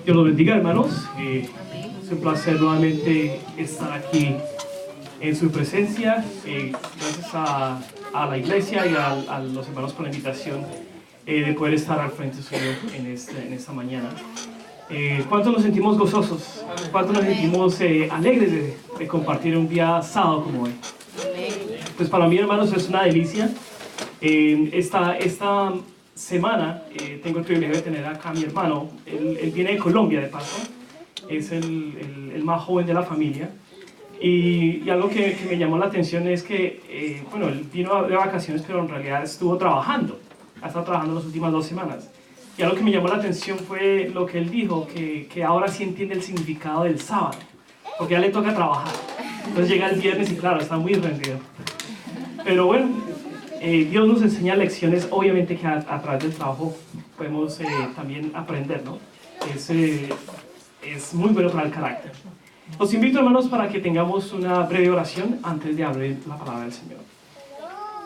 Dios los bendiga, hermanos. Es un placer nuevamente estar aquí en su presencia. Gracias a la iglesia y a los hermanos por la invitación de poder estar al frente suyo en esta mañana. ¿Cuántos nos sentimos gozosos? ¿Cuántos nos sentimos alegres de compartir un día sábado como hoy? Pues para mí, hermanos, es una delicia. Esta semana tengo el privilegio de tener acá a mi hermano. Él viene de Colombia, de paso. Es el más joven de la familia. Y algo que me llamó la atención es que, bueno, él vino de vacaciones, pero en realidad estuvo trabajando. Ha estado trabajando las últimas 2 semanas. Y algo que me llamó la atención fue lo que él dijo, que ahora sí entiende el significado del sábado, porque ya le toca trabajar. Entonces llega el viernes y claro, está muy rendido. Pero bueno, Dios nos enseña lecciones, obviamente que a través del trabajo podemos también aprender, ¿no? Es muy bueno para el carácter. Los invito, hermanos, para que tengamos una breve oración antes de abrir la palabra del Señor.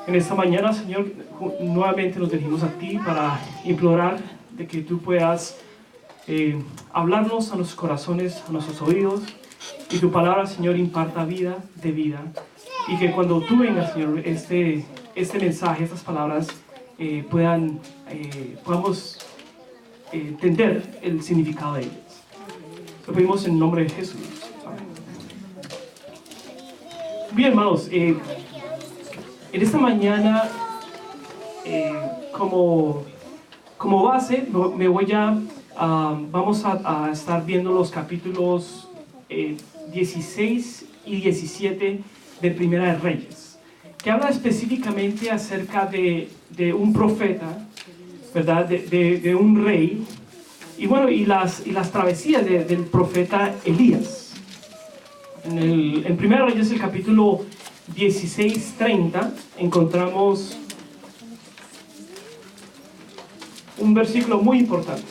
En esta mañana, Señor, nuevamente nos dirigimos a ti para implorar de que tú puedas hablarnos a nuestros corazones, a nuestros oídos, y tu palabra, Señor, imparta vida de vida, y que cuando tú vengas, Señor, este mensaje, estas palabras, podamos entender el significado de ellas. Lo pedimos en nombre de Jesús. Amén. Bien, hermanos, en esta mañana, como base, vamos a estar viendo los capítulos 16 y 17 de Primera de Reyes, que habla específicamente acerca de un profeta, ¿verdad? De un rey, y bueno, y las travesías del profeta Elías. En Primera de Reyes, el capítulo 16:30, encontramos un versículo muy importante.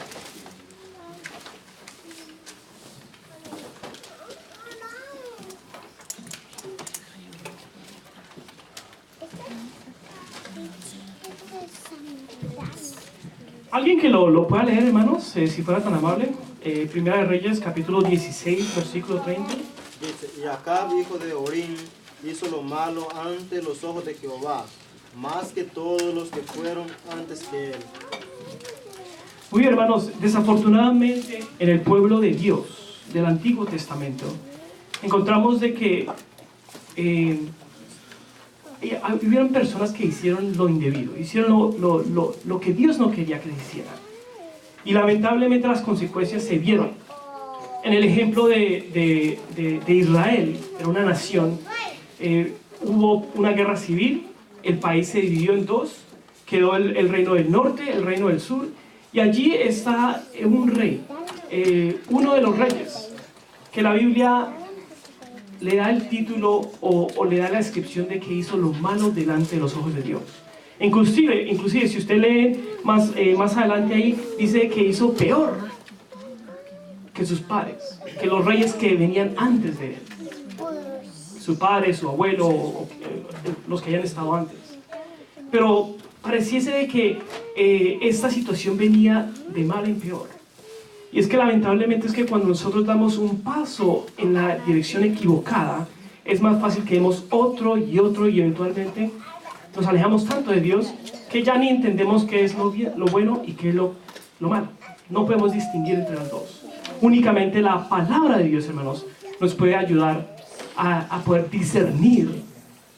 ¿Alguien que lo pueda leer, hermanos? Si fuera tan amable. Primera de Reyes, capítulo 16, versículo 30. Dice: y Acab, hijo de Orín, hizo lo malo ante los ojos de Jehová, más que todos los que fueron antes que él. Muy bien, hermanos, desafortunadamente en el pueblo de Dios del Antiguo Testamento encontramos de que hubieron personas que hicieron lo indebido, hicieron lo que Dios no quería que hicieran, y lamentablemente las consecuencias se vieron. En el ejemplo de Israel, era una nación, hubo una guerra civil, el país se dividió en dos, quedó el reino del norte, el reino del sur, y allí está un rey, uno de los reyes, que la Biblia le da el título o le da la descripción de que hizo lo malo delante de los ojos de Dios. Inclusive si usted lee más adelante ahí, dice que hizo peor que sus padres, que los reyes que venían antes de él, su padre, su abuelo, o los que hayan estado antes. Pero pareciese de que esta situación venía de mal en peor. Y es que lamentablemente es que cuando nosotros damos un paso en la dirección equivocada, es más fácil que demos otro, y eventualmente nos alejamos tanto de Dios que ya ni entendemos qué es lo bueno y qué es lo malo. No podemos distinguir entre las dos. Únicamente la palabra de Dios, hermanos, nos puede ayudar a poder discernir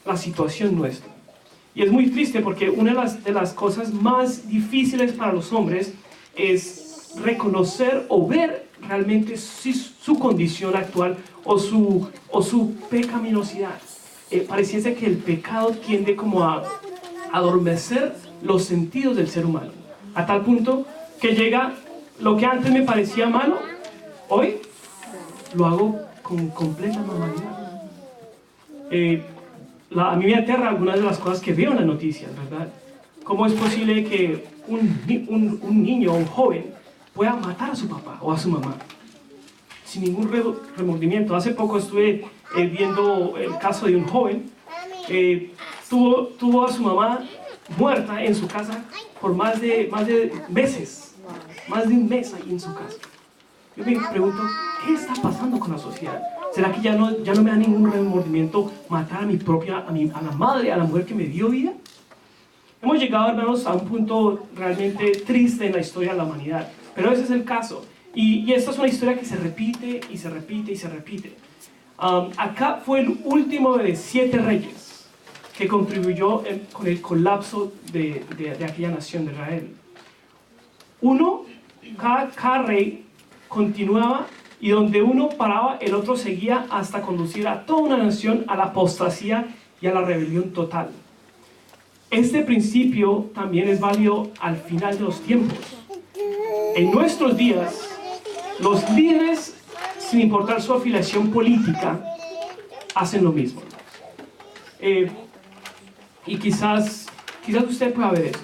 la situación nuestra. Y es muy triste porque una de las cosas más difíciles para los hombres es reconocer o ver realmente su condición actual o su pecaminosidad. Pareciese que el pecado tiende como a adormecer los sentidos del ser humano, a tal punto que llega lo que antes me parecía malo, hoy lo hago con completa normalidad. A mí me aterra algunas de las cosas que veo en las noticias, ¿verdad? ¿Cómo es posible que un niño o un joven pueda matar a su papá o a su mamá sin ningún remordimiento? Hace poco estuve viendo el caso de un joven, tuvo a su mamá muerta en su casa por más de meses, más de un mes ahí en su casa. Yo me pregunto, ¿qué está pasando con la sociedad? ¿Será que ya no me da ningún remordimiento matar a a la madre, a la mujer que me dio vida? Hemos llegado, hermanos, a un punto realmente triste en la historia de la humanidad, pero ese es el caso. Y esta es una historia que se repite y se repite y se repite. Acá fue el último de 7 reyes que contribuyó con el colapso de aquella nación de Israel. Cada rey continuaba, y donde uno paraba, el otro seguía hasta conducir a toda una nación a la apostasía y a la rebelión total. Este principio también es válido al final de los tiempos. En nuestros días, los líderes, sin importar su afiliación política, hacen lo mismo. Y quizás usted pueda ver eso.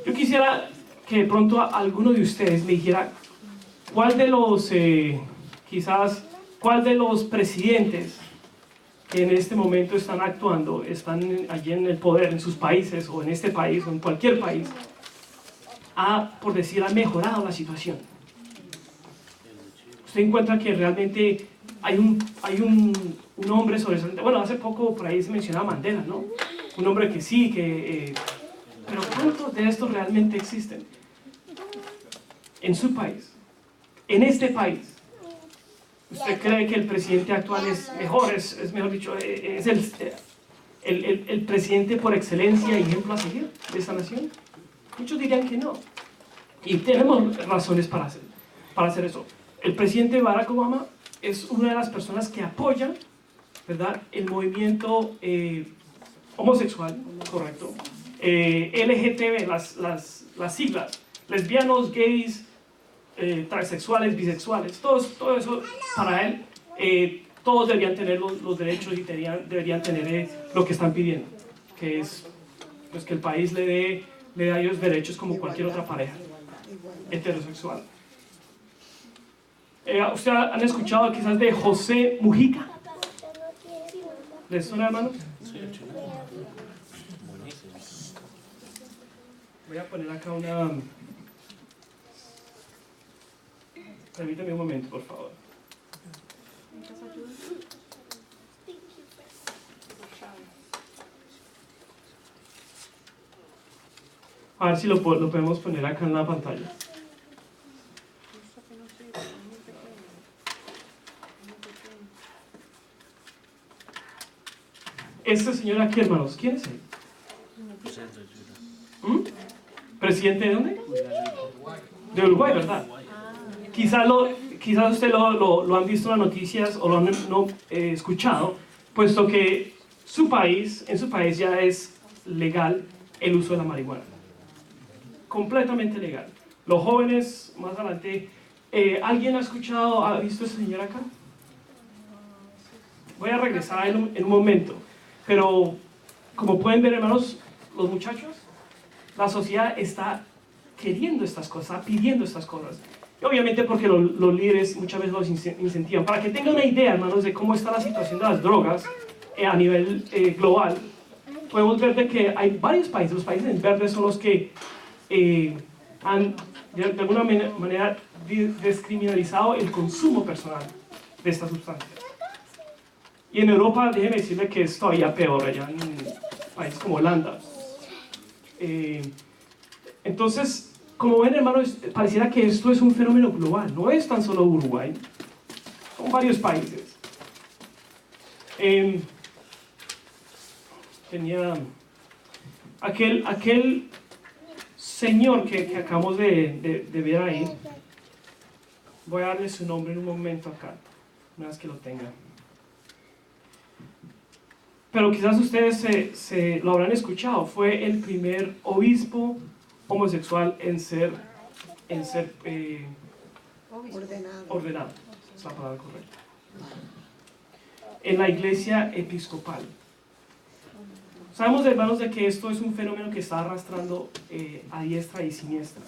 Yo quisiera que de pronto alguno de ustedes me dijera cuál de los presidentes que en este momento están actuando, están allí en el poder, en sus países, o en este país, o en cualquier país, por decir, ha mejorado la situación. Usted encuentra que realmente hay un hombre sobresaliente. Bueno, hace poco por ahí se mencionaba Mandela, ¿no? Un hombre que sí, pero ¿cuántos de estos realmente existen? En su país, en este país. ¿Usted cree que el presidente actual es mejor, es mejor dicho, es el presidente por excelencia y ejemplo a seguir de esta nación? Muchos dirían que no. Y tenemos razones para hacer eso. El presidente Barack Obama es una de las personas que apoya, ¿verdad?, el movimiento homosexual, correcto, LGTB, las siglas, lesbianos, gays, transexuales, bisexuales, todo eso para él, todos deberían tener los derechos y deberían tener lo que están pidiendo, que es pues, que el país le dé a ellos derechos como cualquier otra pareja heterosexual. ¿Ustedes han escuchado quizás de José Mujica? ¿Les suena, hermanos? Voy a poner acá una... Permítame un momento, por favor. A ver si lo podemos poner acá en la pantalla. Este señor aquí, hermanos, ¿quién es él? ¿Presidente de dónde? De Uruguay, ¿verdad? Quizás usted lo han visto en las noticias o lo han escuchado, puesto que en su país ya es legal el uso de la marihuana. Completamente legal. Los jóvenes, más adelante, ¿alguien ha visto a ese señor acá? Voy a regresar a él en un momento, pero como pueden ver, hermanos, los muchachos, la sociedad está queriendo estas cosas, pidiendo estas cosas. Y obviamente porque los líderes muchas veces los incentivan. Para que tengan una idea, hermanos, de cómo está la situación de las drogas a nivel global, podemos ver de que hay varios países, los países verdes son los que han de alguna manera descriminalizado el consumo personal de estas sustancias. Y en Europa, déjeme decirle que es todavía peor, allá en países como Holanda. Entonces, como ven, hermanos, pareciera que esto es un fenómeno global, no es tan solo Uruguay, son varios países. Tenía aquel señor que acabamos de ver ahí, voy a darle su nombre en un momento acá, una vez que lo tenga. Pero quizás ustedes lo habrán escuchado, fue el primer obispo homosexual en ser ordenado, es la palabra correcta, en la iglesia episcopal. Sabemos, hermanos, de que esto es un fenómeno que está arrastrando a diestra y siniestra.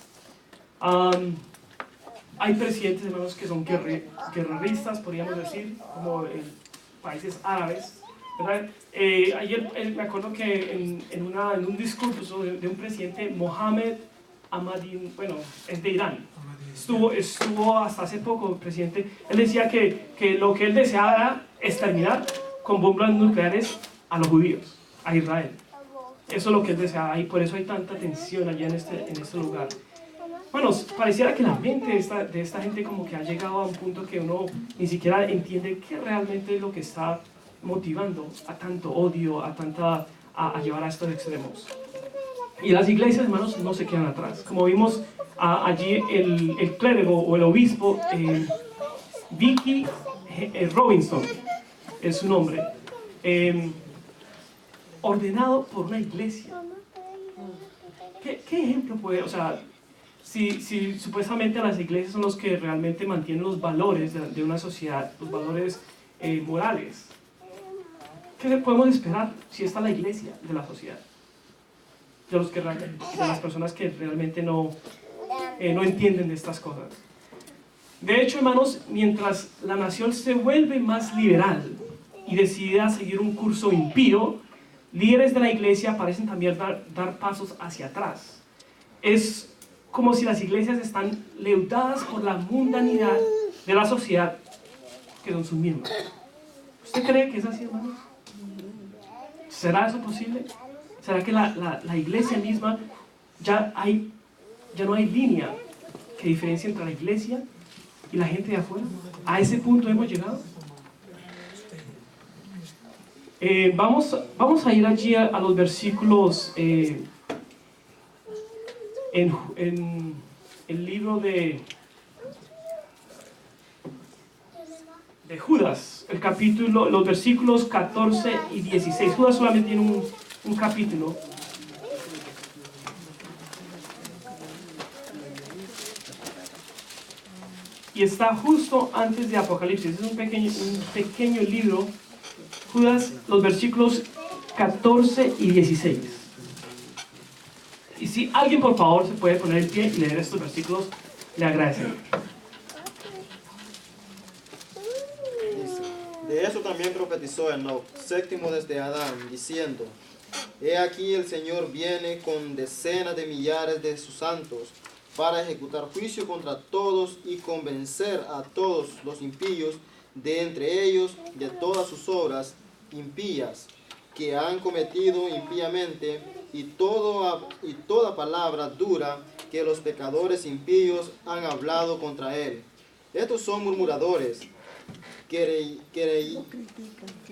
Hay presidentes, hermanos, que son guerreristas, podríamos decir, como en países árabes, ¿verdad? Ayer me acuerdo que en un discurso de un presidente, Mohammed Ahmadinejad, bueno, es de Irán, estuvo hasta hace poco, presidente, él decía que lo que él deseaba era exterminar con bombas nucleares a los judíos, a Israel. Eso es lo que él deseaba y por eso hay tanta tensión allá en este lugar. Bueno, pareciera que la mente de esta gente como que ha llegado a un punto que uno ni siquiera entiende qué realmente es lo que está motivando a tanto odio, a llevar a estos extremos. Y las iglesias, hermanos, no se quedan atrás. Como vimos allí, el clérigo o el obispo, Vicky Robinson, es su nombre, ordenado por una iglesia. ¿Qué ejemplo puede, o sea, si supuestamente las iglesias son los que realmente mantienen los valores de una sociedad, los valores morales, ¿qué podemos esperar si está la iglesia de la sociedad? De las personas que realmente no entienden de estas cosas. De hecho, hermanos, mientras la nación se vuelve más liberal y decide seguir un curso impío, líderes de la iglesia parecen también dar pasos hacia atrás. Es como si las iglesias están leudadas por la mundanidad de la sociedad que son sus miembros. ¿Usted cree que es así, hermanos? ¿Será eso posible? ¿Será que la iglesia misma ya no hay línea que diferencie entre la iglesia y la gente de afuera? ¿A ese punto hemos llegado? Vamos a ir allí a los versículos en el libro de Judas, el capítulo, los versículos 14 y 16. Judas solamente tiene un capítulo. Y está justo antes de Apocalipsis. Es un pequeño libro. Judas, los versículos 14 y 16. Y si alguien por favor se puede poner en pie y leer estos versículos, le agradecería. De eso también profetizó Enoc, séptimo desde Adán, diciendo: He aquí el Señor viene con decenas de millares de sus santos para ejecutar juicio contra todos y convencer a todos los impíos de entre ellos de todas sus obras impías que han cometido impíamente y toda palabra dura que los pecadores impíos han hablado contra él. Estos son murmuradores,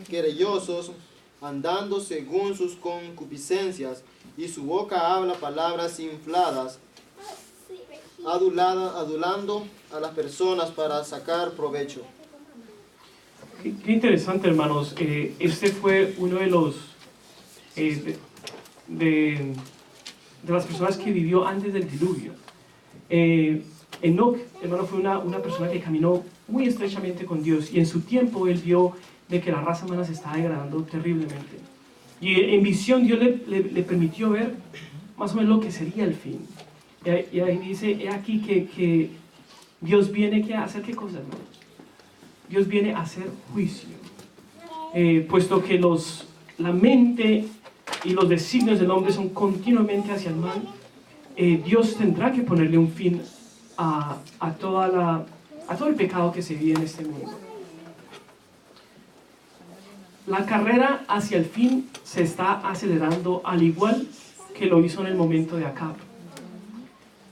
querellosos, andando según sus concupiscencias, y su boca habla palabras infladas, adulando a las personas para sacar provecho. Qué interesante, hermanos. Este fue uno de los de las personas que vivió antes del diluvio. Enoc, hermano, fue una persona que caminó muy estrechamente con Dios, y en su tiempo él vio de que la raza humana se estaba degradando terriblemente. Y en visión Dios le permitió ver más o menos lo que sería el fin. Y ahí dice, he aquí que Dios viene a hacer qué cosa, hermanos. Dios viene a hacer juicio. Puesto que la mente y los designios del hombre son continuamente hacia el mal, Dios tendrá que ponerle un fin a todo el pecado que se vive en este mundo. La carrera hacia el fin se está acelerando, al igual que lo hizo en el momento de Acab.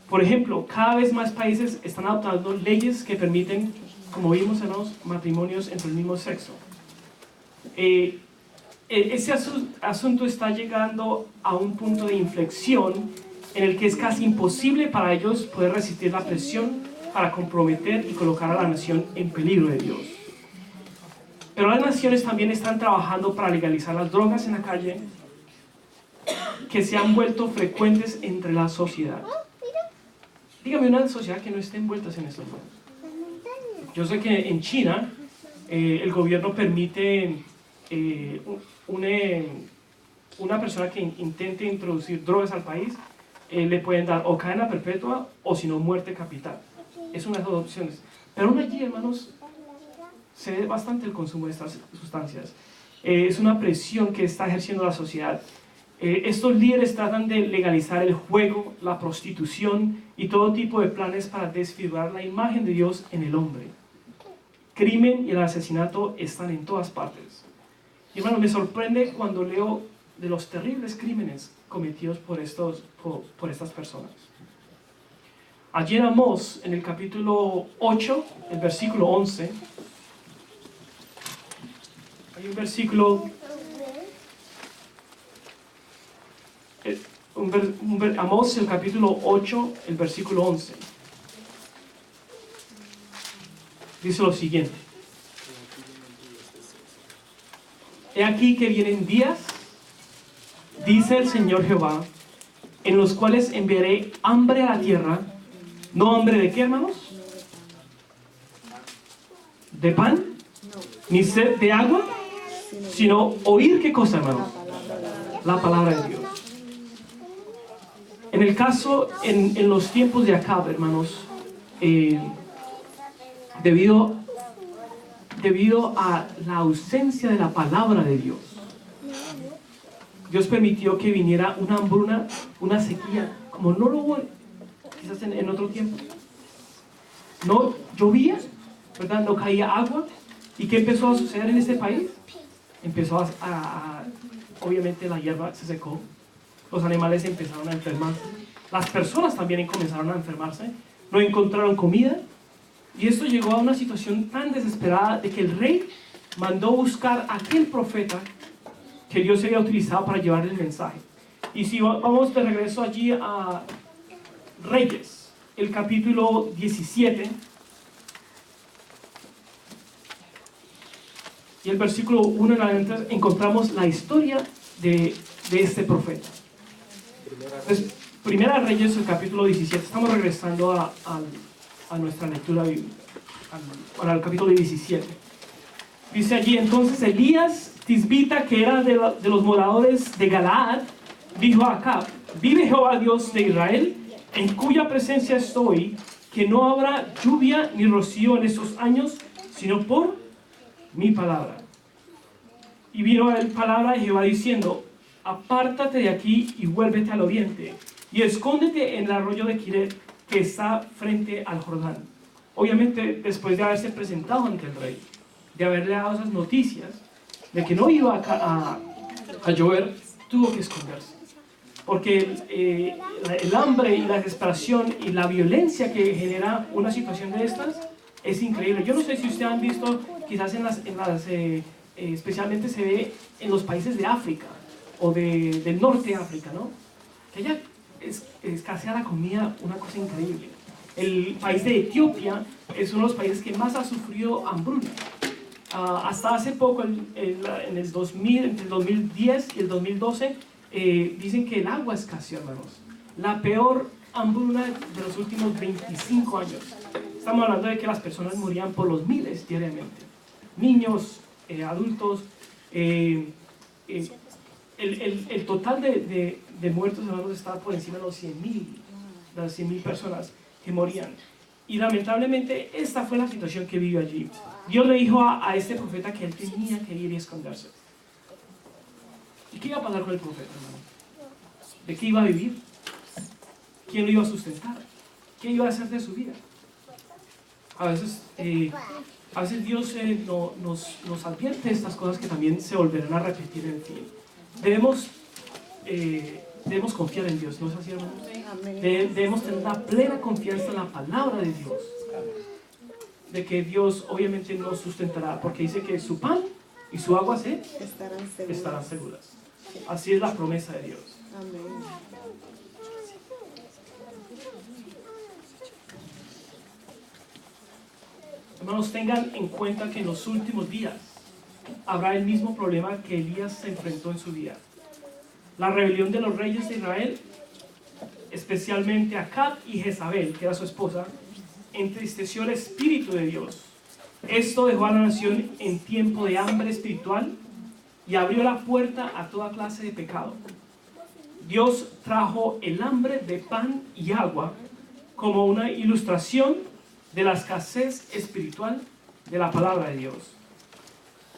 Por ejemplo, cada vez más países están adoptando leyes que permiten, como vimos en los matrimonios entre el mismo sexo. Ese asunto está llegando a un punto de inflexión en el que es casi imposible para ellos poder resistir la presión para comprometer y colocar a la nación en peligro de Dios. Pero las naciones también están trabajando para legalizar las drogas en la calle, que se han vuelto frecuentes entre la sociedad. Dígame una sociedad que no esté envuelta en esto. Yo sé que en China el gobierno permite una persona que intente introducir drogas al país, le pueden dar o cadena perpetua o si no muerte capital. Es una de las dos opciones. Pero aún allí, hermanos, se ve bastante el consumo de estas sustancias. Es una presión que está ejerciendo la sociedad. Estos líderes tratan de legalizar el juego, la prostitución y todo tipo de planes para desfigurar la imagen de Dios en el hombre. Crimen y el asesinato están en todas partes. Y hermano, me sorprende cuando leo de los terribles crímenes cometidos por estas personas. Allí en Amós, en el capítulo 8, el versículo 11, hay un versículo, Amós, el capítulo 8, el versículo 11. Dice lo siguiente: He aquí que vienen días, dice el Señor Jehová, en los cuales enviaré hambre a la tierra. ¿No hambre de qué, hermanos? ¿De pan? ¿Ni sed de agua? Sino oír qué cosa, hermanos. La palabra de Dios. En el caso, en los tiempos de Acab, hermanos, debido a la ausencia de la palabra de Dios, Dios permitió que viniera una hambruna, una sequía, como no lo hubo quizás en otro tiempo. No llovía, ¿verdad? No caía agua. ¿Y qué empezó a suceder en este país? Empezó obviamente la hierba se secó, los animales empezaron a enfermarse, las personas también comenzaron a enfermarse, no encontraron comida, y esto llegó a una situación tan desesperada de que el rey mandó buscar a aquel profeta que Dios había utilizado para llevar el mensaje. Y si vamos de regreso allí a Reyes, el capítulo 17, y el versículo 1 en adelante, encontramos la historia de este profeta. Entonces, Primera Reyes, el capítulo 17, estamos regresando a nuestra lectura bíblica, al capítulo 17. Dice allí: entonces Elías Tisbita, que era de los moradores de Galaad, dijo a Acab: vive Jehová Dios de Israel, en cuya presencia estoy, que no habrá lluvia ni rocío en estos años, sino por mi palabra. Y vino a él palabra de Jehová diciendo: apártate de aquí y vuélvete al oriente, y escóndete en el arroyo de Quiret, que está frente al Jordán. Obviamente, después de haberse presentado ante el rey, de haberle dado esas noticias de que no iba a llover, tuvo que esconderse. Porque el hambre y la desesperación y la violencia que genera una situación de estas es increíble. Yo no sé si ustedes han visto, quizás especialmente se ve en los países de África o del norte de África, ¿no? Que allá escasea la comida, una cosa increíble. El país de Etiopía es uno de los países que más ha sufrido hambruna. Hasta hace poco, en el 2000, entre el 2010 y el 2012, dicen que el agua escaseó, hermanos. La peor hambruna de los últimos 25 años. Estamos hablando de que las personas morían por los miles diariamente. Niños, adultos. El total de muertos, hermanos, estaba por encima de los 100,000 personas que morían. Y lamentablemente esta fue la situación que vivió allí. Dios le dijo a este profeta que él tenía que ir y esconderse. ¿Y qué iba a pasar con el profeta, hermano? ¿De qué iba a vivir? ¿Quién lo iba a sustentar? ¿Qué iba a hacer de su vida? A veces Dios nos advierte estas cosas que también se volverán a repetir en el fin. Debemos confiar en Dios, ¿no es así, hermanos? Debemos tener una plena confianza en la palabra de Dios, de que Dios obviamente nos sustentará, porque dice que su pan y su agua estarán seguras. Así es la promesa de Dios. Amén. Hermanos, tengan en cuenta que en los últimos días habrá el mismo problema que Elías se enfrentó en su vida. La rebelión de los reyes de Israel, especialmente Acab y Jezabel, que era su esposa, entristeció el Espíritu de Dios. Esto dejó a la nación en tiempo de hambre espiritual y abrió la puerta a toda clase de pecado. Dios trajo el hambre de pan y agua como una ilustración de la escasez espiritual de la palabra de Dios.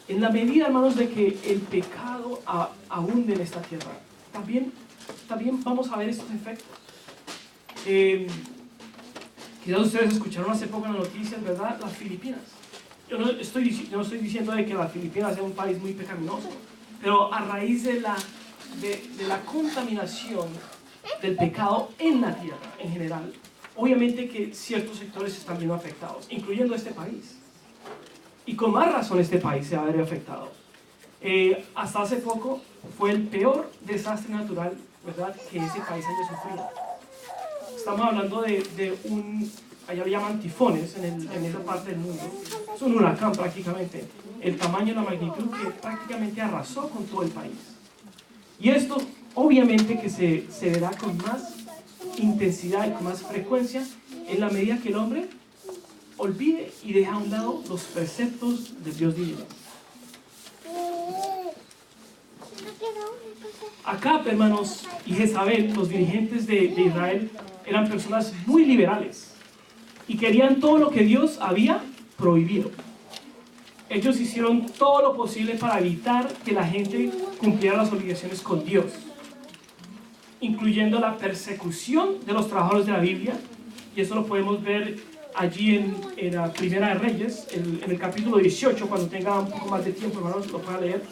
En la medida, hermanos, de que el pecado abunde en esta tierra, también vamos a ver estos efectos. Quizás ustedes escucharon hace poco en las noticias, ¿verdad? Las Filipinas. Yo no estoy diciendo de que las Filipinas sea un país muy pecaminoso, pero a raíz de la contaminación del pecado en la tierra en general, obviamente que ciertos sectores están viendo afectados, incluyendo este país. Y con más razón este país se va a ver afectado. Hasta hace poco fue el peor desastre natural, ¿verdad?, que ese país haya sufrido. Estamos hablando de allá le llaman tifones en esa parte del mundo. Es un huracán prácticamente. El tamaño y la magnitud que prácticamente arrasó con todo el país. Y esto obviamente que se verá con más intensidad y con más frecuencia en la medida que el hombre olvide y deja a un lado los preceptos de Dios divino. Acab, hermanos, y Jezabel, los dirigentes de Israel, eran personas muy liberales y querían todo lo que Dios había prohibido. Ellos hicieron todo lo posible para evitar que la gente cumpliera las obligaciones con Dios, incluyendo la persecución de los trabajadores de la Biblia, y eso lo podemos ver allí en la Primera de Reyes, en el capítulo 18, cuando tenga un poco más de tiempo, hermanos, lo pueda leer.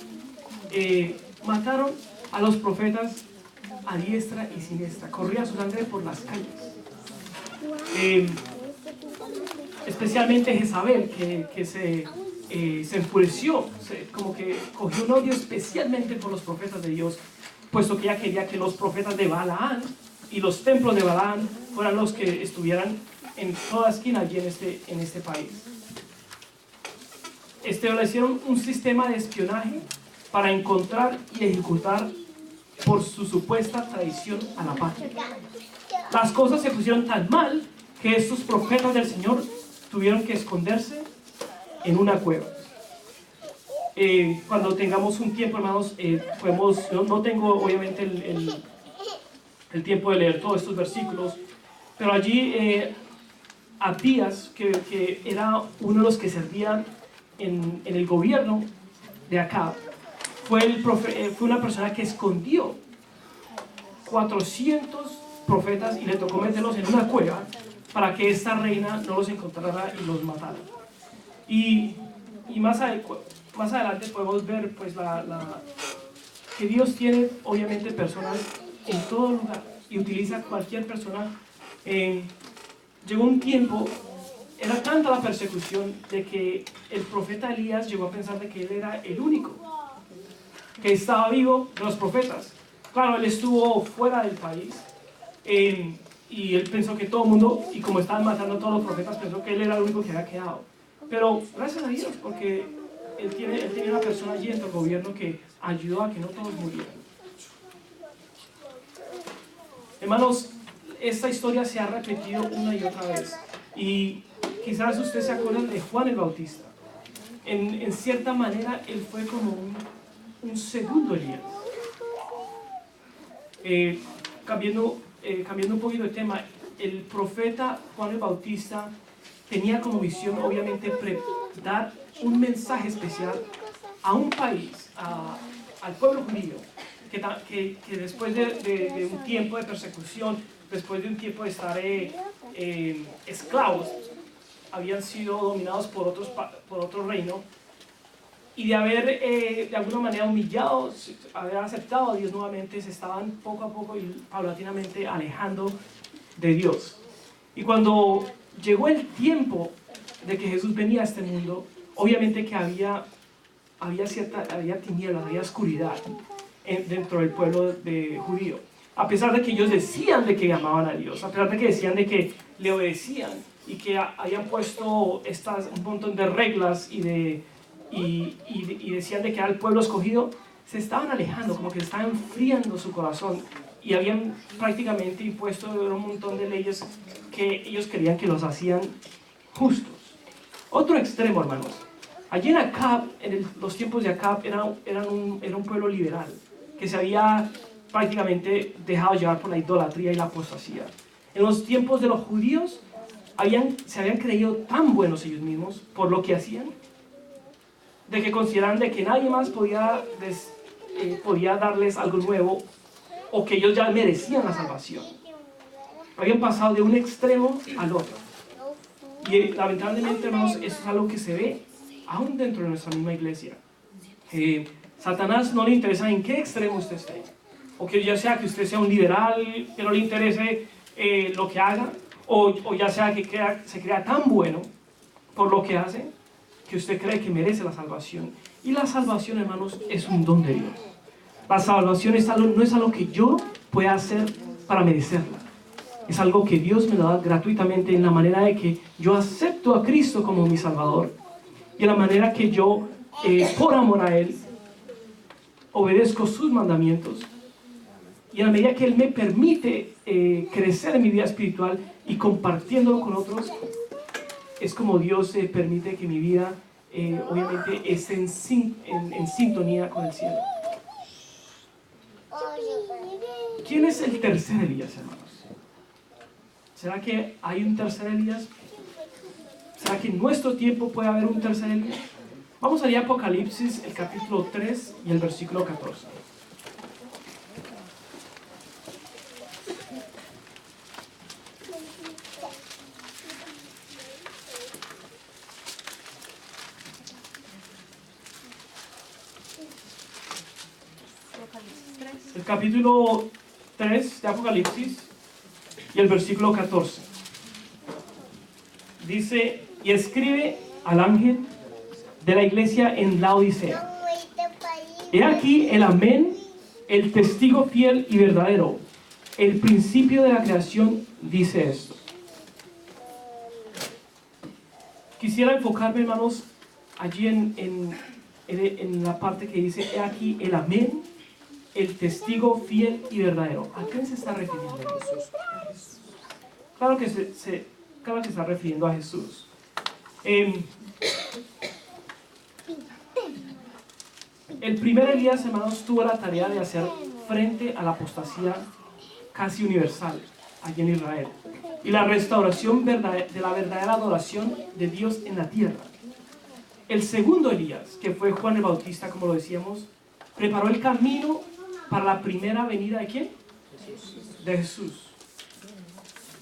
Mataron a los profetas a diestra y siniestra, corría su sangre por las calles. Especialmente Jezabel, que se enfureció, como que cogió un odio especialmente por los profetas de Dios, puesto que ella quería que los profetas de Balaán y los templos de Balaán fueran los que estuvieran en toda esquina allí en este país. Establecieron un sistema de espionaje para encontrar y ejecutar por su supuesta traición a la patria. Las cosas se pusieron tan mal que estos profetas del Señor tuvieron que esconderse en una cueva. Cuando tengamos un tiempo, hermanos, no tengo obviamente el tiempo de leer todos estos versículos, pero allí Abías, que era uno de los que servían en el gobierno de Acab, fue una persona que escondió 400 profetas y le tocó meterlos en una cueva para que esta reina no los encontrara y los matara. Y más adelante podemos ver pues que Dios tiene obviamente personas en todo lugar y utiliza cualquier persona. Llegó un tiempo, era tanta la persecución de que el profeta Elías llegó a pensar de que él era el único que estaba vivo de los profetas. Claro, él estuvo fuera del país y él pensó que todo el mundo, y como estaban matando a todos los profetas, pensó que él era el único que había quedado. Pero gracias a Dios, porque él tiene una persona allí en el gobierno que ayudó a que no todos murieran. Hermanos, esta historia se ha repetido una y otra vez. Y quizás ustedes se acuerdan de Juan el Bautista. En cierta manera, él fue como un segundo Elías. Cambiando un poquito de tema, el profeta Juan el Bautista tenía como visión, obviamente, dar un mensaje especial a un país, al pueblo judío, que después de un tiempo de persecución, después de un tiempo de estar esclavos, habían sido dominados por otro reino, y de haber de alguna manera humillado, haber aceptado a Dios nuevamente, se estaban poco a poco y paulatinamente alejando de Dios. Y cuando llegó el tiempo de que Jesús venía a este mundo, obviamente que había tinieblas, había oscuridad dentro del pueblo judío. A pesar de que ellos decían de que amaban a Dios, a pesar de que decían de que le obedecían y que habían puesto un montón de reglas y decían de que era el pueblo escogido, se estaban alejando, como que estaban enfriando su corazón y habían prácticamente impuesto un montón de leyes que ellos creían que los hacían justos. Otro extremo, hermanos. Allí en Acab, los tiempos de Acab, era un pueblo liberal que se había prácticamente dejado llevar por la idolatría y la apostasía. En los tiempos de los judíos se habían creído tan buenos ellos mismos por lo que hacían, de que consideraban de que nadie más podía darles algo nuevo o que ellos ya merecían la salvación. Habían pasado de un extremo al otro. Y lamentablemente, hermanos, eso es algo que se ve aún dentro de nuestra misma iglesia. Satanás no le interesa en qué extremo usted esté. O que ya sea que usted sea un liberal, que no le interese lo que haga, o ya sea que se crea tan bueno por lo que hace, que usted cree que merece la salvación. Y la salvación, hermanos, es un don de Dios. La salvación no es algo que yo pueda hacer para merecerla. Es algo que Dios me da gratuitamente en la manera de que yo acepto a Cristo como mi Salvador. Y en la manera que yo, por amor a Él, obedezco sus mandamientos. Y en la medida que Él me permite crecer en mi vida espiritual y compartiéndolo con otros, es como Dios permite que mi vida, obviamente, esté en sintonía con el cielo. ¿Quién es el tercer Elías, hermanos? ¿Será que hay un tercer Elías? ¿Será que en nuestro tiempo puede haber un tercer Elías? Vamos allá a Apocalipsis, el capítulo 3 y el versículo 14. El capítulo 3 de Apocalipsis y el versículo 14. Dice, y escribe al ángel de la iglesia en Laodicea. He aquí el amén, el testigo fiel y verdadero, el principio de la creación, dice esto. Quisiera enfocarme, hermanos, allí en la parte que dice, he aquí el amén, el testigo fiel y verdadero. ¿A quién se está refiriendo Jesús? Claro que claro que está refiriendo a Jesús. El primer Elías, hermanos, tuvo la tarea de hacer frente a la apostasía casi universal allí en Israel y la restauración de la verdadera adoración de Dios en la tierra. El segundo Elías, que fue Juan el Bautista, como lo decíamos, preparó el camino para la primera venida ¿de quién? De Jesús.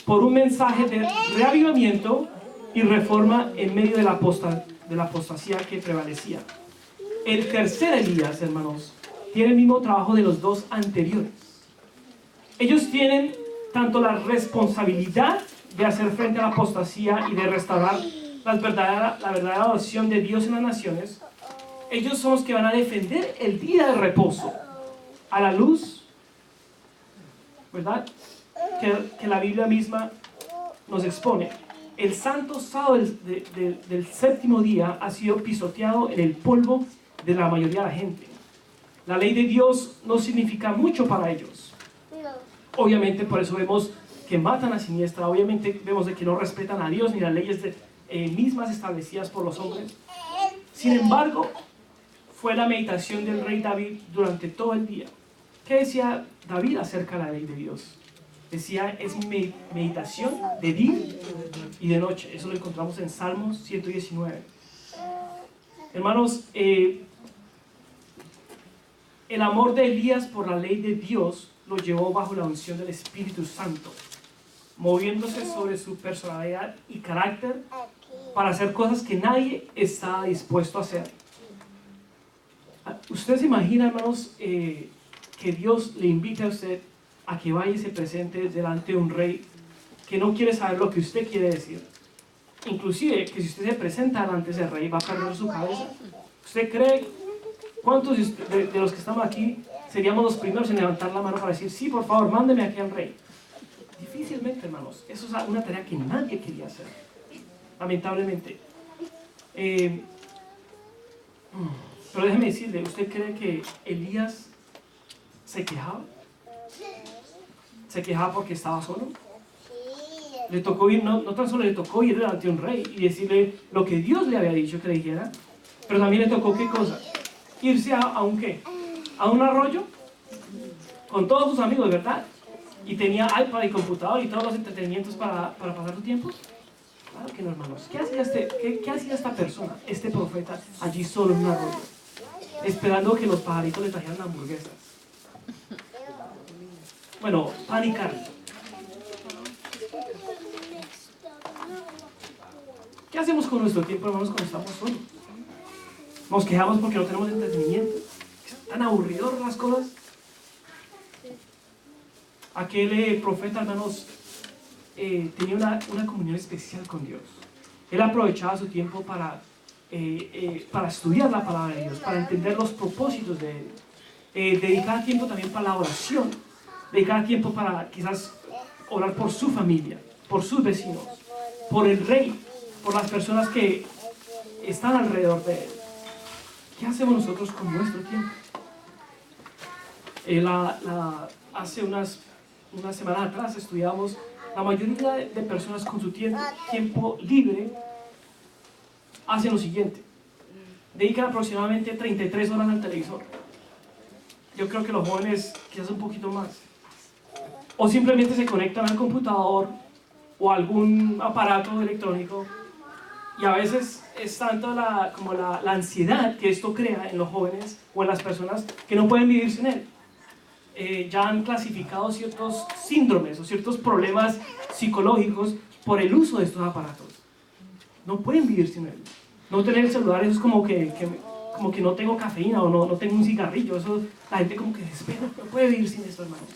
Por un mensaje de reavivamiento y reforma en medio de la apostasía que prevalecía. El tercer Elías, hermanos, tiene el mismo trabajo de los dos anteriores. Ellos tienen tanto la responsabilidad de hacer frente a la apostasía y de restaurar la verdadera adoración de Dios en las naciones. Ellos son los que van a defender el día de reposo a la luz, ¿verdad?, que la Biblia misma nos expone. El santo sábado del séptimo día ha sido pisoteado en el polvo de la mayoría de la gente. La ley de Dios no significa mucho para ellos. Obviamente por eso vemos que matan a siniestra, obviamente vemos de que no respetan a Dios ni las leyes mismas establecidas por los hombres. Sin embargo, fue la meditación del rey David durante todo el día. ¿Qué decía David acerca de la ley de Dios? Decía, es mi meditación de día y de noche. Eso lo encontramos en Salmos 119. Hermanos, el amor de Elías por la ley de Dios lo llevó bajo la unción del Espíritu Santo, moviéndose sobre su personalidad y carácter para hacer cosas que nadie estaba dispuesto a hacer. ¿Usted se imagina, hermanos, que Dios le invite a usted a que vaya y se presente delante de un rey que no quiere saber lo que usted quiere decir? Inclusive que si usted se presenta delante de ese rey va a perder su cabeza. ¿Usted cree cuántos de los que estamos aquí seríamos los primeros en levantar la mano para decir, sí, por favor, mándeme aquí al rey? Difícilmente, hermanos. Eso es una tarea que nadie quería hacer, lamentablemente. Pero déjeme decirle, ¿usted cree que Elías se quejaba? ¿Se quejaba porque estaba solo? Le tocó ir, no tan solo le tocó ir delante de un rey y decirle lo que Dios le había dicho que le dijera, pero también le tocó, ¿qué cosa? Irse a un ¿qué? A un arroyo con todos sus amigos, ¿verdad? Y tenía iPad y computador y todos los entretenimientos para pasar su tiempo. Claro que no, hermanos. ¿Qué hacía esta persona, este profeta, allí solo en un arroyo? Esperando que los pajaritos le trajeran hamburguesas. bueno, pan y carne. ¿Qué hacemos con nuestro tiempo, hermanos, cuando estamos solos? Nos quejamos porque no tenemos entretenimiento. Están aburridos las cosas. Aquel profeta, hermanos, tenía una comunión especial con Dios. Él aprovechaba su tiempo para estudiar la palabra de Dios, para entender los propósitos de Él. Dedicar tiempo también para la oración. Dedicar tiempo para quizás orar por su familia, por sus vecinos, por el rey, por las personas que están alrededor de Él. ¿Qué hacemos nosotros con nuestro tiempo? Hace una semana atrás estudiamos, la mayoría de personas con su tiempo libre hacen lo siguiente: dedican aproximadamente 33 horas al televisor. Yo creo que los jóvenes quizás un poquito más. O simplemente se conectan al computador o a algún aparato electrónico, y a veces es tanto la ansiedad que esto crea en los jóvenes o en las personas que no pueden vivir sin él. Ya han clasificado ciertos síndromes o ciertos problemas psicológicos por el uso de estos aparatos. No pueden vivir sin él. No tener el celular, eso es como que no tengo cafeína o no tengo un cigarrillo. Eso, la gente como que desespera, no puede vivir sin esto, hermanos.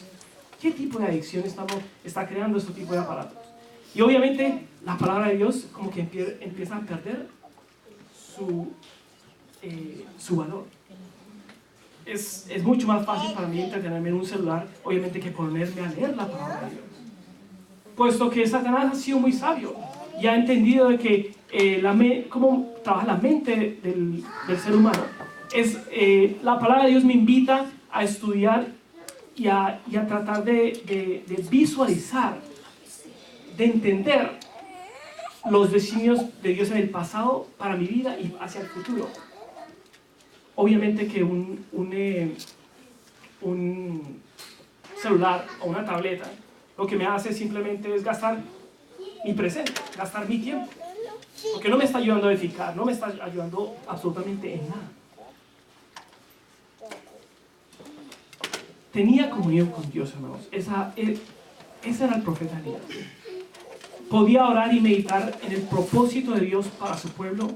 ¿Qué tipo de adicción está creando este tipo de aparatos? Y obviamente la palabra de Dios como que empieza a perder su valor. Es mucho más fácil para mí entretenerme en un celular, obviamente, que ponerme a leer la palabra de Dios. Puesto que Satanás ha sido muy sabio y ha entendido de que cómo trabaja la mente del ser humano. La palabra de Dios me invita a estudiar y a tratar de visualizar, de entender los designios de Dios en el pasado para mi vida y hacia el futuro. Obviamente que un celular o una tableta lo que me hace simplemente es gastar mi presente, gastar mi tiempo, porque no me está ayudando a edificar, no me está ayudando absolutamente en nada. Tenía comunión con Dios, hermanos. Ese era el profeta Elías. Podía orar y meditar en el propósito de Dios para su pueblo.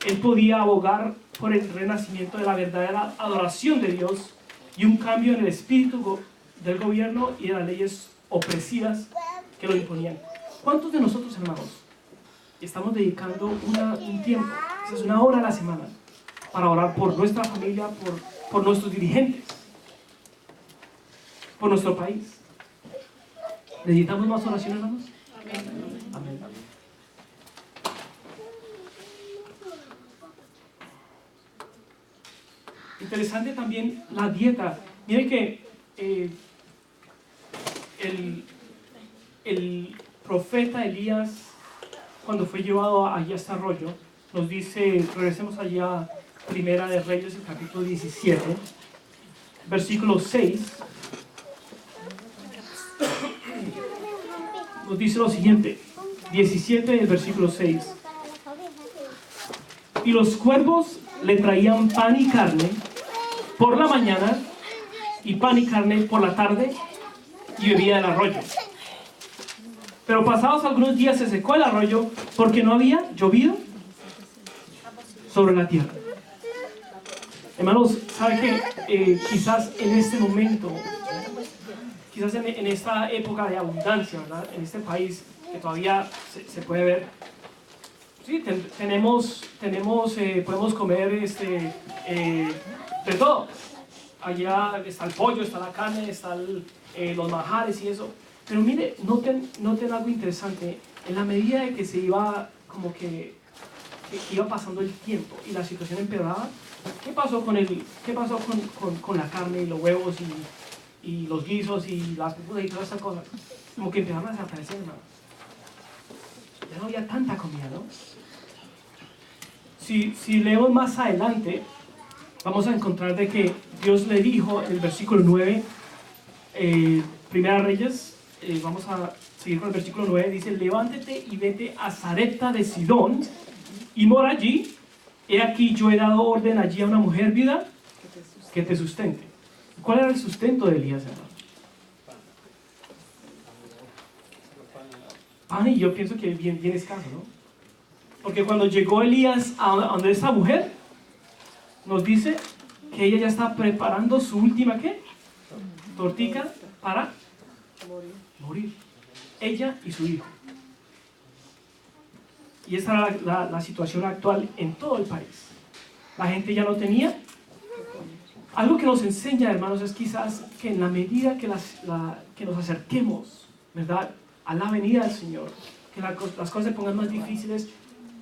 Él podía abogar por el renacimiento de la verdadera adoración de Dios y un cambio en el espíritu del gobierno y de las leyes opresivas que lo imponían. ¿Cuántos de nosotros, hermanos, estamos dedicando un tiempo, quizás una hora a la semana, para orar por nuestra familia, por nuestros dirigentes, por nuestro país? ¿Necesitamos más oración, hermanos? Amén. Interesante también la dieta. Miren que el profeta Elías, cuando fue llevado allí a este arroyo, nos dice, regresemos allá a Primera de Reyes, el capítulo 17, versículo 6, nos dice lo siguiente, 17, el versículo 6. Y los cuervos le traían pan y carne por la mañana, y pan y carne por la tarde, y bebía del arroyo. Pero pasados algunos días se secó el arroyo porque no había llovido sobre la tierra. Hermanos, ¿saben qué? Quizás en este momento, quizás en esta época de abundancia, ¿verdad? En este país que todavía se puede ver, sí, podemos comer de todo. Allá está el pollo, está la carne, están los manjares y eso. Pero mire, noten algo interesante. En la medida de que se iba como que iba pasando el tiempo y la situación empeoraba, ¿qué pasó con la carne y los huevos y los guisos y las pupudas y todas esas cosas? Como que empezaron a desaparecer, ¿no? Ya no había tanta comida, ¿no? Si leemos más adelante, vamos a encontrar de que Dios le dijo en el versículo 9, Primera Reyes, vamos a seguir con el versículo 9, dice: levántate y vete a Sarepta de Sidón y mora allí. He aquí yo he dado orden allí a una mujer viuda que te sustente. ¿Cuál era el sustento de Elías, hermano? pan, y yo pienso que bien, bien escaso, ¿no? Porque cuando llegó Elías a donde esta mujer, nos dice que ella ya está preparando su última, ¿qué? Tortica para morir. Ella y su hijo. Y esa era la situación actual en todo el país. La gente ya no tenía. Algo que nos enseña, hermanos, es quizás que en la medida que nos acerquemos, ¿verdad?, a la venida del Señor, que las cosas se pongan más difíciles,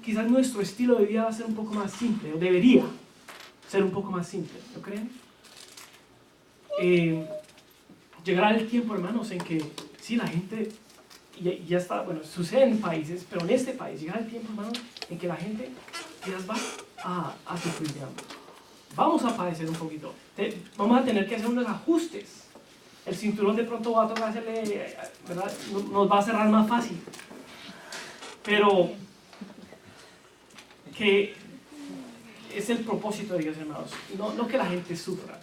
quizás nuestro estilo de vida va a ser un poco más simple, o debería ser un poco más simple, ¿no creen? Llegará el tiempo, hermanos, en que sí, la gente, y ya está, bueno, sucede en países, pero en este país llegará el tiempo, hermanos, en que la gente quizás va a sufrir de hambre. Vamos a padecer un poquito. Vamos a tener que hacer unos ajustes. El cinturón de pronto va a tocar hacerle, ¿verdad? Nos va a cerrar más fácil. Pero que es el propósito de Dios, hermanos. No que la gente sufra.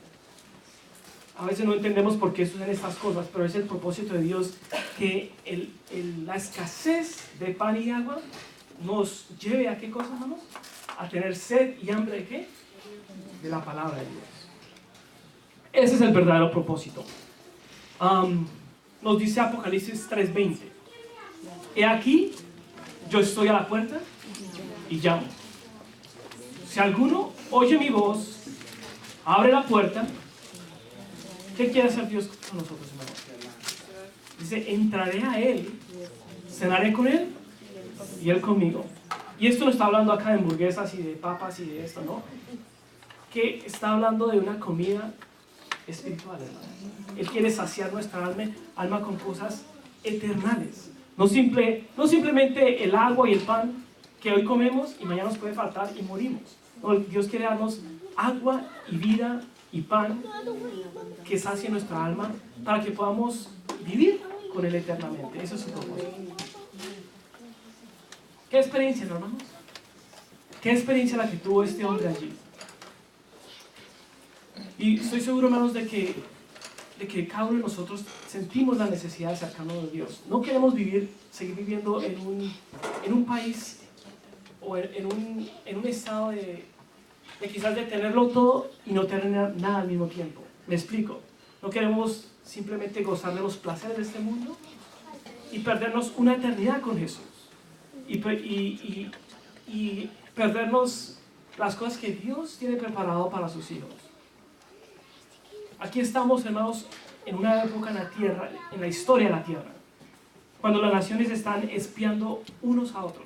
A veces no entendemos por qué suceden estas cosas, pero es el propósito de Dios que la escasez de pan y agua nos lleve a qué cosa, hermanos? A tener sed y hambre de qué? De la palabra de Dios. Ese es el verdadero propósito. Nos dice Apocalipsis 3:20. He aquí, yo estoy a la puerta y llamo. Si alguno oye mi voz, abre la puerta. ¿Qué quiere hacer Dios con nosotros, hermanos? Dice, entraré a Él, cenaré con Él y Él conmigo. Y esto no está hablando acá de hamburguesas y de papas y de esto, ¿no? Que está hablando de una comida espiritual, hermano. Él quiere saciar nuestra alma con cosas eternales. No simplemente el agua y el pan que hoy comemos y mañana nos puede faltar y morimos. No, Dios quiere darnos agua y vida y pan que sacie nuestra alma para que podamos vivir con Él eternamente. Eso es su propósito. ¿Qué experiencia, hermanos? ¿Qué experiencia la que tuvo este hombre allí? Y estoy seguro, hermanos, de que cada uno de nosotros sentimos la necesidad de acercarnos a Dios. No queremos seguir viviendo en un país o en un estado de quizás de tenerlo todo y no tener nada al mismo tiempo. Me explico. No queremos simplemente gozar de los placeres de este mundo y perdernos una eternidad con Jesús. Y perdernos las cosas que Dios tiene preparado para sus hijos. Aquí estamos, hermanos, en una época en la tierra, en la historia de la tierra, cuando las naciones están espiando unos a otros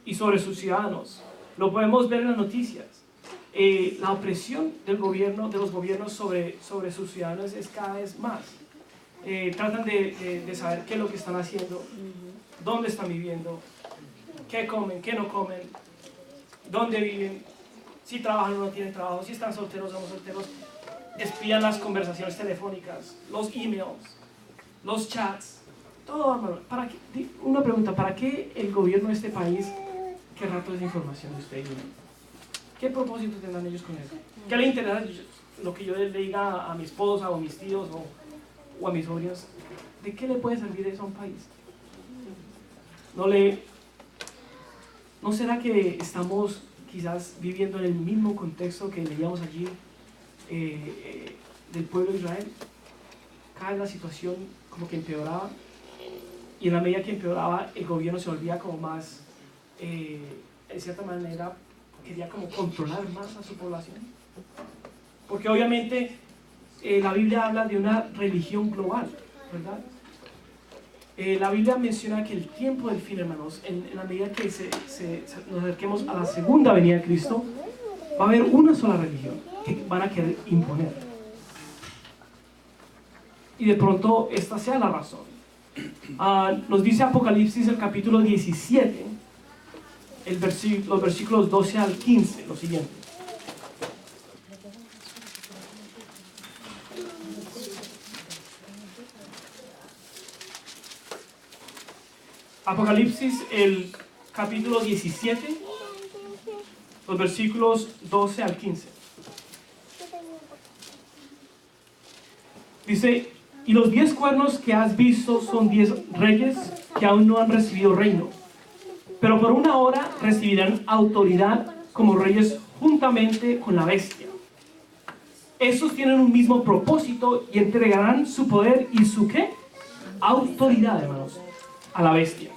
y sobre sus ciudadanos. Lo podemos ver en las noticias. La opresión de los gobiernos sobre sus ciudadanos es cada vez más. Tratan de saber qué es lo que están haciendo, dónde están viviendo, qué comen, qué no comen, dónde viven, si trabajan o no tienen trabajo, si están solteros o no solteros. Espían las conversaciones telefónicas, los emails, los chats, todo, hermano. Una pregunta, ¿para qué el gobierno de este país querrá toda esa información de usted? ¿Qué propósito tendrán ellos con eso? ¿Qué le interesa lo que yo le diga a mi esposa o a mis tíos o a mis sobrinos? ¿De qué le puede servir eso a un país? ¿No será que estamos quizás viviendo en el mismo contexto que leíamos allí del pueblo de Israel? Cada vez la situación como que empeoraba, y en la medida que empeoraba el gobierno se volvía como más, en cierta manera, quería como controlar más a su población, porque obviamente la Biblia habla de una religión global, ¿verdad? La Biblia menciona que el tiempo del fin, hermanos, en la medida que nos acerquemos a la segunda venida de Cristo, va a haber una sola religión que van a querer imponer. Y de pronto esta sea la razón. Nos dice Apocalipsis, el capítulo 17, los versículos 12 al 15, lo siguiente. Apocalipsis, el capítulo 17, los versículos 12 al 15. Dice, y los 10 cuernos que has visto son 10 reyes que que aún no han recibido reino, pero por una hora recibirán autoridad como reyes juntamente con la bestia. Esos tienen un mismo propósito y entregarán su poder y su ¿qué? Autoridad, hermanos, a la bestia.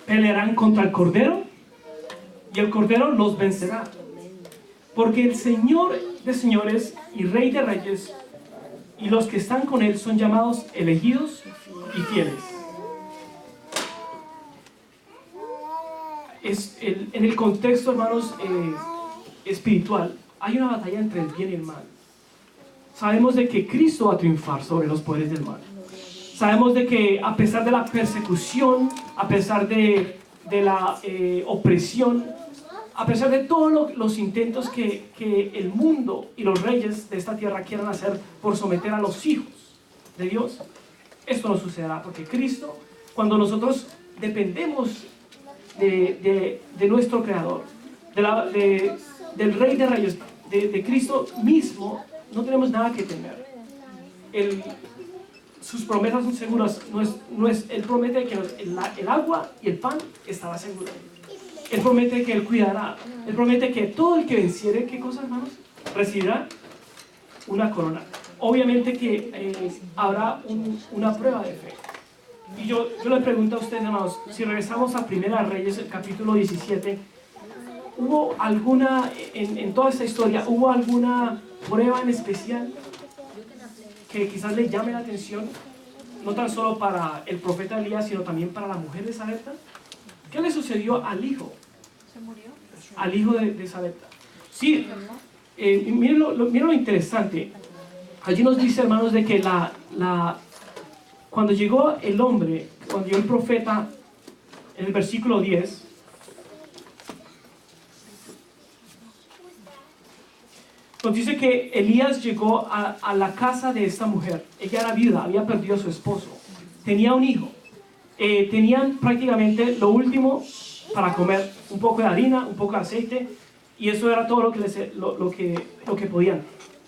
Pelearán contra el Cordero y el Cordero los vencerá. Porque el Señor de señores y Rey de reyes y los que están con él son llamados elegidos y fieles. En el contexto, hermanos, espiritual, hay una batalla entre el bien y el mal. Sabemos de que Cristo va a triunfar sobre los poderes del mal. Sabemos de que a pesar de la persecución, a pesar de la opresión, a pesar de todos los intentos que el mundo y los reyes de esta tierra quieran hacer por someter a los hijos de Dios, esto no sucederá, porque Cristo, cuando nosotros dependemos de nuestro Creador, del Rey de Reyes, de Cristo mismo, no tenemos nada que temer. Sus promesas son seguras. Él promete que el agua y el pan estará seguro. Él promete que Él cuidará. Él promete que todo el que venciere, ¿qué cosa, hermanos? Recibirá una corona. Obviamente que habrá una prueba de fe. Y yo le pregunto a ustedes, hermanos, si regresamos a Primera Reyes, el capítulo 17, ¿hubo alguna, en toda esta historia, hubo alguna prueba en especial que quizás le llame la atención, no tan solo para el profeta Elías, sino también para la mujer de Sarepta? ¿Qué le sucedió al hijo? ¿Se murió? Al hijo de Sarepta. Sí, miren lo interesante. Allí nos dice, hermanos, de que cuando llegó el hombre, cuando llegó el profeta, en el versículo 10, nos dice que Elías llegó a la casa de esta mujer. Ella era viuda, había perdido a su esposo, tenía un hijo. Tenían prácticamente lo último para comer, un poco de harina, un poco de aceite, y eso era todo lo que podían.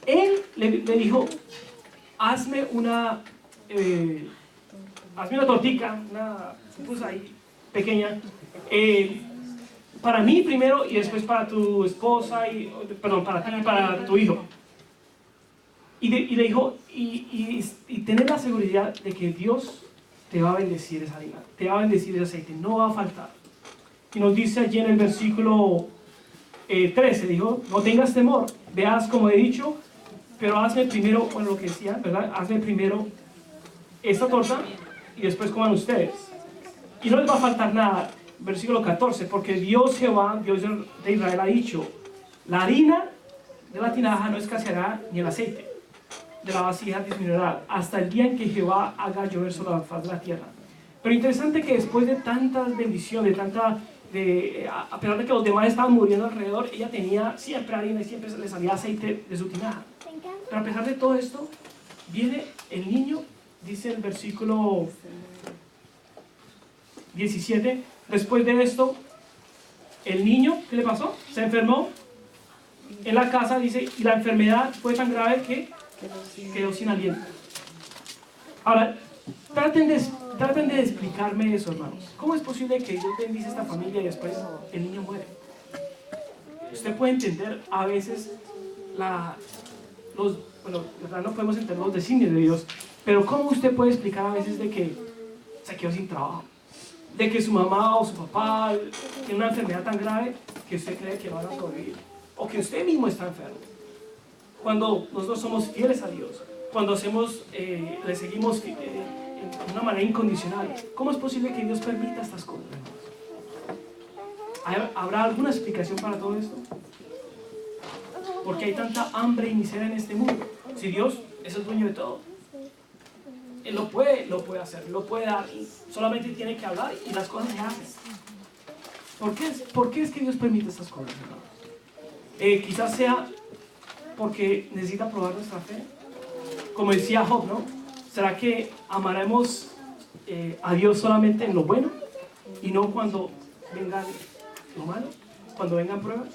Él le dijo, hazme una tortica, una puso ahí, pequeña, para mí primero y después para tu esposa, para ti y para tu hijo. Y le dijo, y tener la seguridad de que Dios te va a bendecir esa harina, te va a bendecir ese aceite, no va a faltar. Y nos dice allí en el versículo 13, dijo, no tengas temor, veas como he dicho, pero hazme primero, bueno, lo que decía, ¿verdad? Hazme primero esta torta y después coman ustedes. Y no les va a faltar nada. Versículo 14, porque Dios Jehová, Dios de Israel, ha dicho, la harina de la tinaja no escaseará ni el aceite de la vasija disminuirá hasta el día en que Jehová haga llover sobre la faz de la tierra. Pero interesante que después de tantas bendiciones, a pesar de que los demás estaban muriendo alrededor, ella tenía siempre harina y siempre le salía aceite de su tinaja. Pero a pesar de todo esto, viene el niño, dice el versículo 17, después de esto, el niño, ¿qué le pasó? Se enfermó en la casa, dice, y la enfermedad fue tan grave que quedó sin aliento. Ahora, traten de explicarme eso, hermanos. ¿Cómo es posible que Dios bendice a esta familia y después el niño muere? Usted puede entender a veces no podemos entender los designios de Dios, pero ¿cómo usted puede explicar a veces de que se quedó sin trabajo? De que su mamá o su papá tiene una enfermedad tan grave que usted cree que van a sobrevivir, o que usted mismo está enfermo. Cuando nosotros somos fieles a Dios, cuando le seguimos de una manera incondicional, ¿cómo es posible que Dios permita estas cosas? ¿Habrá alguna explicación para todo esto? ¿Por qué hay tanta hambre y miseria en este mundo? Si Dios es el dueño de todo, Él lo puede hacer, lo puede dar, solamente tiene que hablar y las cosas se hacen. ¿Por qué es que Dios permite estas cosas, hermanos? Quizás sea porque necesita probar nuestra fe. Como decía Job, ¿no? ¿Será que amaremos a Dios solamente en lo bueno y no cuando venga lo malo, cuando vengan pruebas?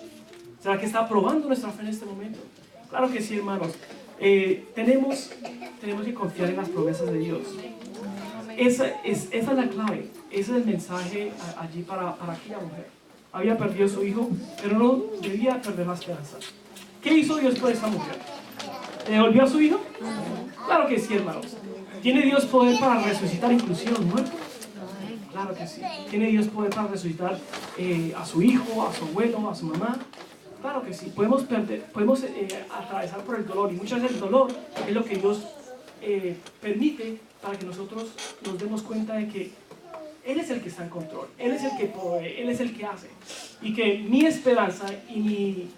¿Será que está probando nuestra fe en este momento? Claro que sí, hermanos. Tenemos que confiar en las promesas de Dios. esa es la clave, ese es el mensaje allí para aquella mujer. Había perdido a su hijo, pero no debía perder la esperanza. ¿Qué hizo Dios por esa mujer? ¿Le devolvió a su hijo? Claro que sí, hermanos. ¿Tiene Dios poder para resucitar inclusive a un muerto? Claro que sí. ¿Tiene Dios poder para resucitar a su hijo, a su abuelo, a su mamá? Claro que sí. Podemos atravesar por el dolor, y muchas veces el dolor es lo que Dios permite para que nosotros nos demos cuenta de que Él es el que está en control, Él es el que provee, Él es el que hace, y que mi esperanza y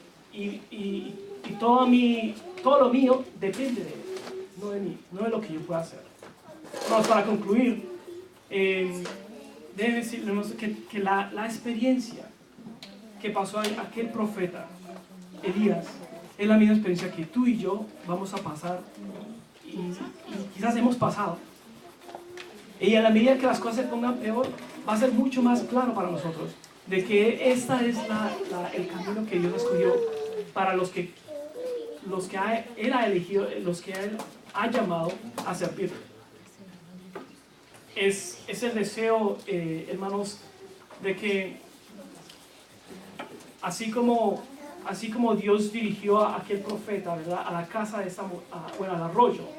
todo lo mío depende de Él, no de mí, no de lo que yo pueda hacer. Vamos, para concluir, debe decirnos que la experiencia que pasó a aquel profeta Elías es la misma experiencia que tú y yo vamos a pasar, y quizás hemos pasado. Y a la medida que las cosas se pongan peor, va a ser mucho más claro para nosotros de que esta es el camino que Dios escogió para los que Él ha elegido, los que Él ha llamado a servir. Es el deseo, hermanos, de que así como Dios dirigió a aquel profeta, ¿verdad?, a la casa de esta mujer, al arroyo,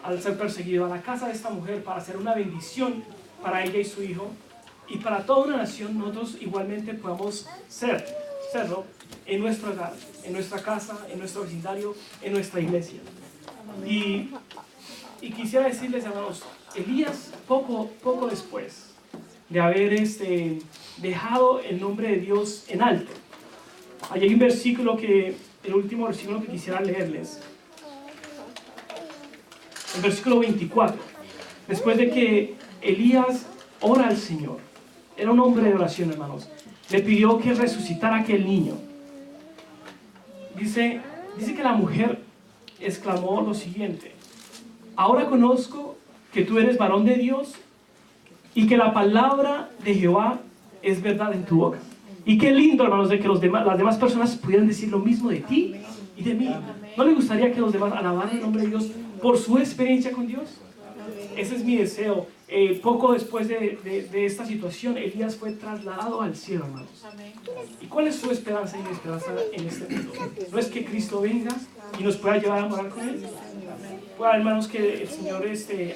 al ser perseguido, a la casa de esta mujer para hacer una bendición para ella y su hijo, y para toda una nación, nosotros igualmente podamos serlo en nuestro hogar, en nuestra casa, en nuestro vecindario, en nuestra iglesia. Y quisiera decirles, hermanos, Elías poco después de haber dejado el nombre de Dios en alto, allí hay un versículo el último versículo que quisiera leerles, el versículo 24. Después de que Elías ora al Señor, era un hombre de oración, hermanos, le pidió que resucitara a aquel niño. Dice que la mujer exclamó lo siguiente: ahora conozco que tú eres varón de Dios y que la palabra de Jehová es verdad en tu boca. Y qué lindo, hermanos, de que las demás personas pudieran decir lo mismo de ti y de mí. ¿No le gustaría que los demás alabaran el nombre de Dios por su experiencia con Dios? Ese es mi deseo. Poco después de esta situación, Elías fue trasladado al cielo, hermanos. ¿Y cuál es su esperanza y mi esperanza en este mundo? ¿No es que Cristo venga y nos pueda llevar a morar con Él? Bueno, hermanos, que el Señor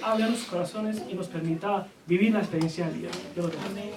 hable a nuestros corazones y nos permita vivir la experiencia de Elías. Dios lo bendiga.